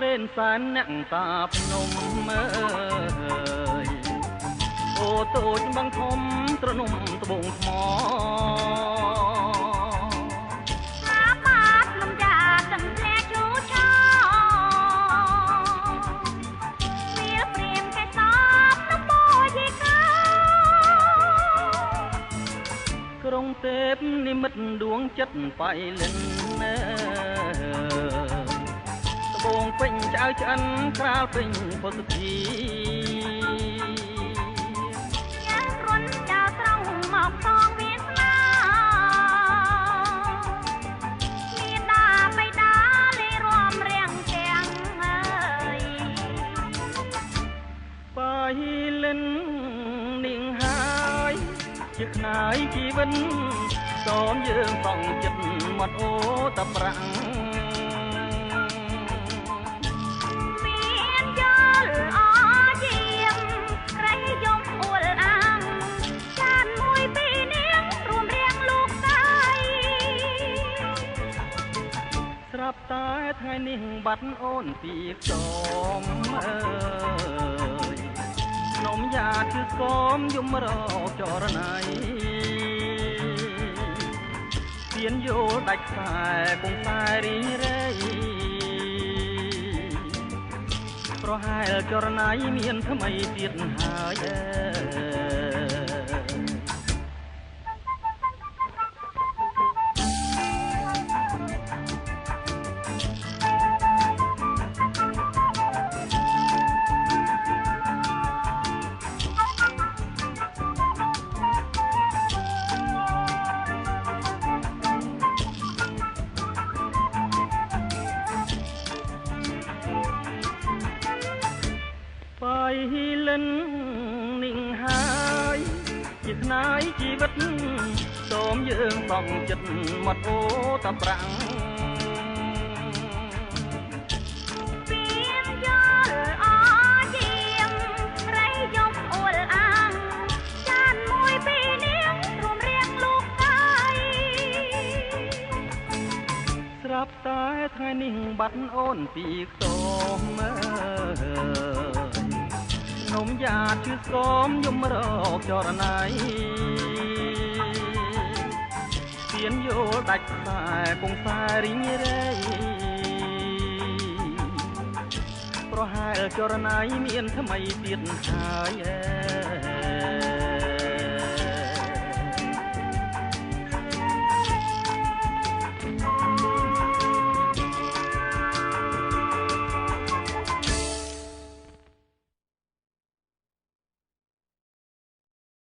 រេនសានអ្នកតាភ្នំអើយអូតូចបឹងធំត្រនំត្បូងថ្មអាបាតលំយ៉ាទាំងធ្លាជូឆោវាព្រៀងកែសបនបោយីកាក្រុងទេពនិមិត្តដួងចិត្តបៃលិនត្បូងពេញឆ្អៅឆ្អិនក្រាលពេញពុទ្ធធីយ៉ាងរុនចៅត្រង់មកតងវាសនាមានដាបៃតាលេរំរាំងទាំងអើយបៃលិននាងហើយជាខ្នាយជីវិតសូមយើងសងចិត្តមាត់អូតប្រាំងមានយល់អយាមក្រៃយំអួលអាំងចានមួយពីរនាងរួមរៀងលោកស្រីស្រាប់តែថ្ងៃនេះបាត់អូនពីខ្ទមអើយនំយ៉ាគឺស្គមយំរកចរណៃទៀនយល់ដាច់ខ្សែគង់តែរីរេប្រហែលចរណៃមានថ្មីទៀតហើយបៃលិននាងហើយជាខ្នាយជីវិតសូមយើងបងចិត្តមាត់អូតប្រាំងមានយល់អយាមក្រៃយំអួលអាំងចានមួយពីរនាងរួមរៀងលោកស្រីស្រាប់តែថ្ងៃនេះបាត់អូនពីខ្ទមអើយនំយ៉ាឈឺស្គមយំរកចរណៃទៀនយល់ដាច់ខ្សែគង់តែរីងរេប្រហែលចរណៃមានថ្មីទៀតហើយ